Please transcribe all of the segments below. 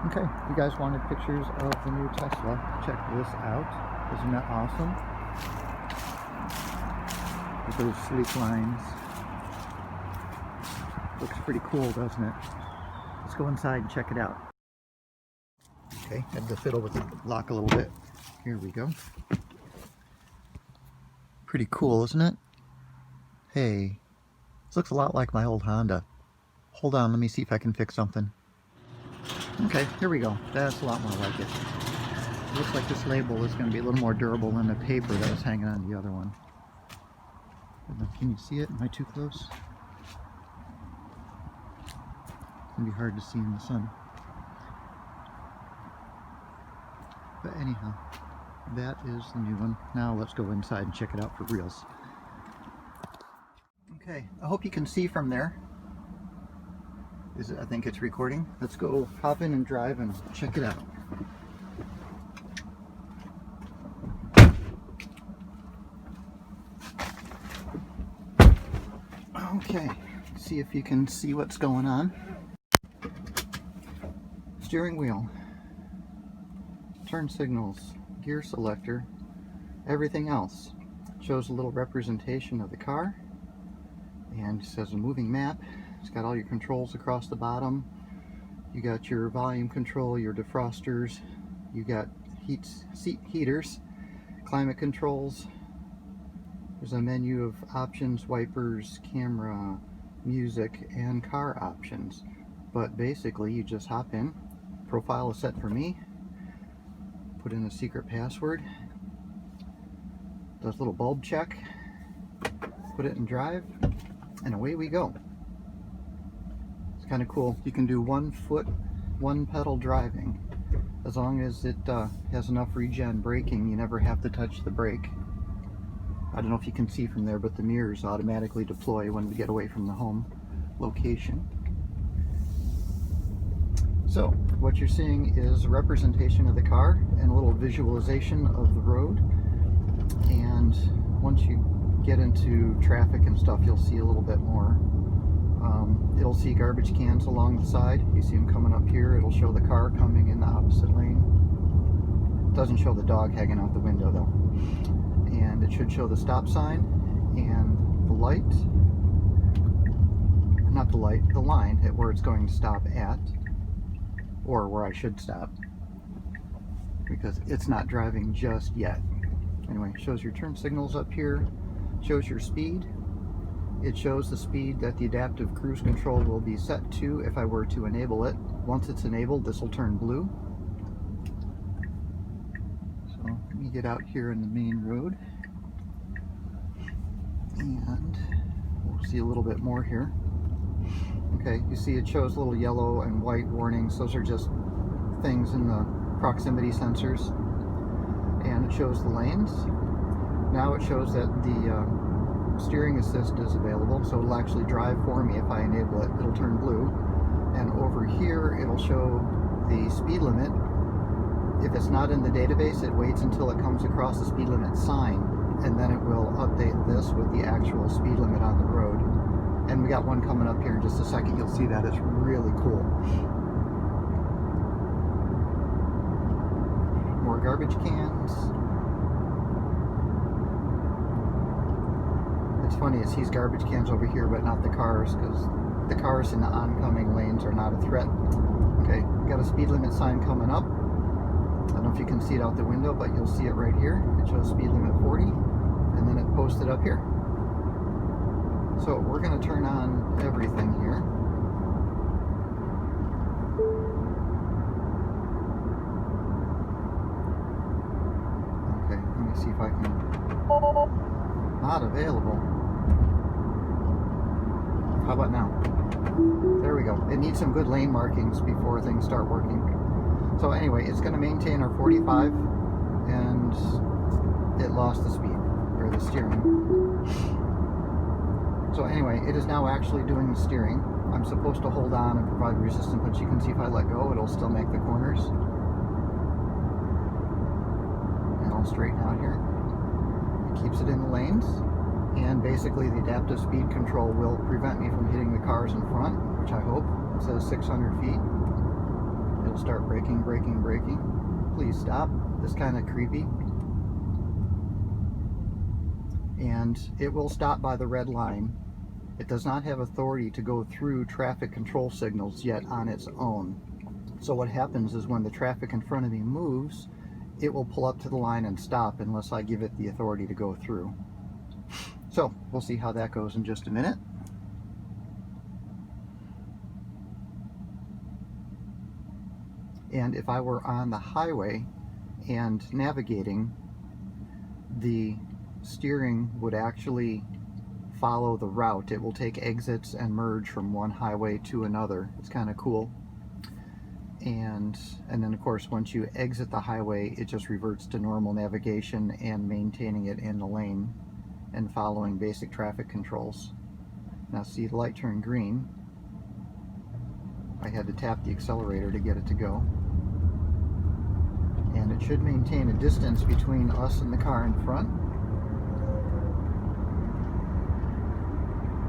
Okay, you guys wanted pictures of the new Tesla. Check this out. Isn't that awesome? With those sleek lines. Looks pretty cool, doesn't it? Let's go inside and check it out. Okay, had to fiddle with the lock a little bit. Here we go. Pretty cool, isn't it? Hey, this looks a lot like my old Honda. Hold on, let me see if I can fix something. Okay, here we go. That's a lot more like it. Looks like this label is going to be a little more durable than the paper that was hanging on the other one. Can you see it? Am I too close? It's going to be hard to see in the sun. But anyhow, that is the new one. Now let's go inside and check it out for reals. Okay, I hope you can see from there. I think it's recording. Let's go hop in and drive and check it out. Okay, see if you can see what's going on. Steering wheel, turn signals, gear selector, everything else. Shows a little representation of the car, and it says a moving map. It's got all your controls across the bottom. You got your volume control, your defrosters, you got seat heaters, climate controls. There's a menu of options, wipers, camera, music, and car options. But basically you just hop in, profile is set for me, put in a secret password, does a little bulb check, put it in drive, and away we go. Kind of cool. You can do 1 foot, 1 pedal driving. As long as it has enough regen braking, you never have to touch the brake. I don't know if you can see from there, but the mirrors automatically deploy when we get away from the home location. So what you're seeing is a representation of the car and a little visualization of the road. And once you get into traffic and stuff, you'll see a little bit more. It'll see garbage cans along the side. You see them coming up here. It'll show the car coming in the opposite lane. It doesn't show the dog hanging out the window though. And it should show the stop sign and the light. Not the light, the line at where it's going to stop at. Or where I should stop. Because it's not driving just yet. Anyway, it shows your turn signals up here. Shows your speed. It shows the speed that the adaptive cruise control will be set to if I were to enable it. Once it's enabled, this will turn blue. So let me get out here in the main road. And we'll see a little bit more here. Okay, you see it shows little yellow and white warnings. Those are just things in the proximity sensors. And it shows the lanes. Now it shows that the steering assist is available, so it'll actually drive for me if I enable it. It'll turn blue, and over here it'll show the speed limit. If it's not in the database, it waits until it comes across the speed limit sign, and then it will update this with the actual speed limit on the road. And we got one coming up here in just a second. You'll see that. It's really cool. More garbage cans. It's funny, it sees garbage cans over here, but not the cars, because the cars in the oncoming lanes are not a threat. Okay, got a speed limit sign coming up. I don't know if you can see it out the window, but you'll see it right here. It shows speed limit 40, and then it posted up here. So we're going to turn on everything here. Okay, let me see if I can... Not available. How about now? There we go. It needs some good lane markings before things start working. So anyway, it's going to maintain our 45, and it lost the speed, or the steering. So anyway, it is now actually doing the steering. I'm supposed to hold on and provide resistance, but you can see if I let go, it'll still make the corners. And I'll straighten out here. It keeps it in the lanes. And basically the adaptive speed control will prevent me from hitting the cars in front, which I hope. It says 600 feet. it'll start braking, braking, braking. Please stop. It's kind of creepy. And it will stop by the red line. It does not have authority to go through traffic control signals yet on its own. So what happens is when the traffic in front of me moves, it will pull up to the line and stop unless I give it the authority to go through. So we'll see how that goes in just a minute. And if I were on the highway and navigating, the steering would actually follow the route. It will take exits and merge from one highway to another. It's kind of cool. And then of course once you exit the highway, it just reverts to normal navigation and maintaining it in the lane and following basic traffic controls. Now see, the light turned green. I had to tap the accelerator to get it to go. And it should maintain a distance between us and the car in front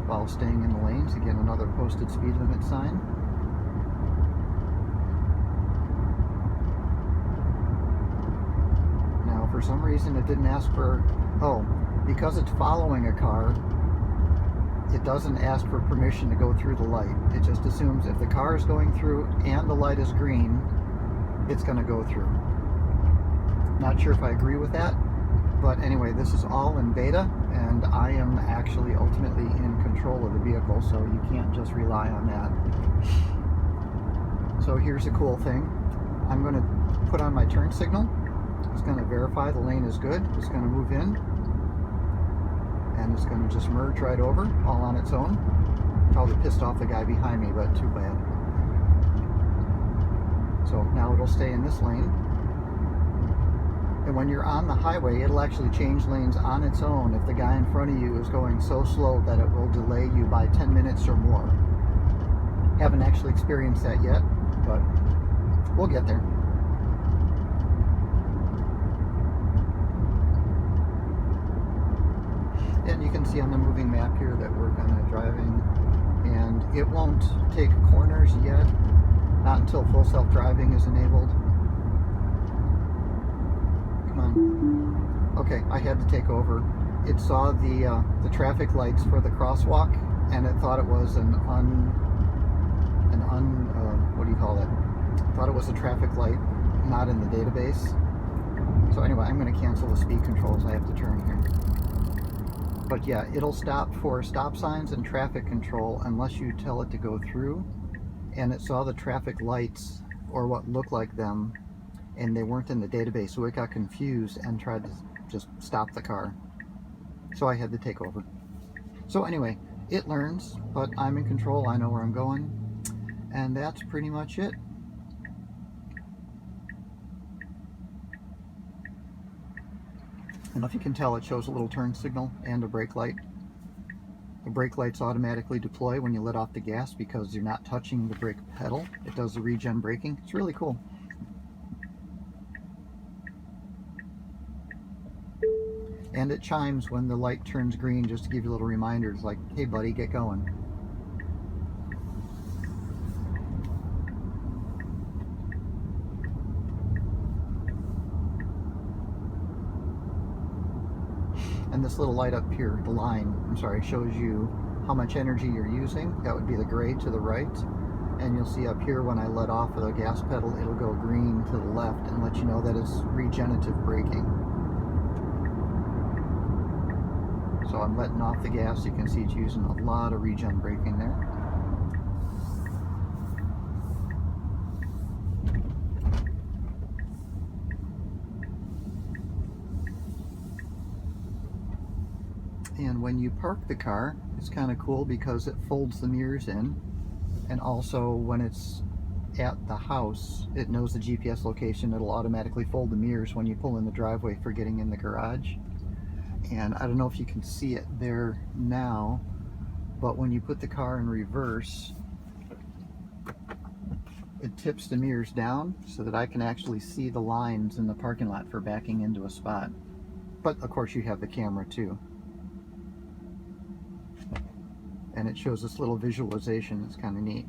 while staying in the lanes. Again, another posted speed limit sign. Now, for some reason, it didn't ask for, because it's following a car, it doesn't ask for permission to go through the light. It just assumes if the car is going through and the light is green, it's going to go through. Not sure if I agree with that, but anyway, this is all in beta, and I am actually ultimately in control of the vehicle, so you can't just rely on that. So here's a cool thing. I'm going to put on my turn signal. It's going to verify the lane is good. It's going to move in, and it's going to just merge right over, all on its own. Probably pissed off the guy behind me, but too bad. So now it'll stay in this lane. And when you're on the highway, it'll actually change lanes on its own if the guy in front of you is going so slow that it will delay you by 10 minutes or more. Haven't actually experienced that yet, but we'll get there. And you can see on the moving map here that we're kind of driving, and it won't take corners yet, not until full self-driving is enabled. Okay, I had to take over. It saw the traffic lights for the crosswalk, and it thought it was what do you call it? Thought it was a traffic light, not in the database. So anyway, I'm going to cancel the speed controls. I have to turn here. But yeah, it'll stop for stop signs and traffic control unless you tell it to go through. And it saw the traffic lights, or what looked like them, and they weren't in the database, so it got confused and tried to just stop the car. So I had to take over. So anyway, it learns, but I'm in control. I know where I'm going, and that's pretty much it. And if you can tell, it shows a little turn signal and a brake light. The brake lights automatically deploy when you let off the gas because you're not touching the brake pedal. It does the regen braking. It's really cool. And it chimes when the light turns green just to give you little reminders like, hey buddy, get going. And this little light up here, the line, shows you how much energy you're using. That would be the gray to the right. And you'll see up here when I let off of the gas pedal, it'll go green to the left and let you know that it's regenerative braking. So I'm letting off the gas. You can see it's using a lot of regen braking there. And when you park the car, it's kind of cool because it folds the mirrors in. And also when it's at the house, it knows the GPS location. It'll automatically fold the mirrors when you pull in the driveway for getting in the garage. And I don't know if you can see it there now, but when you put the car in reverse, it tips the mirrors down so that I can actually see the lines in the parking lot for backing into a spot. But of course you have the camera too. And it shows this little visualization. It's kind of neat.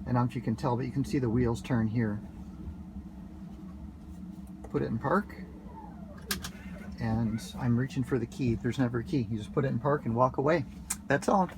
I don't know if you can tell, but you can see the wheels turn here. Put it in park, and I'm reaching for the key. There's never a key. You just put it in park and walk away. That's all.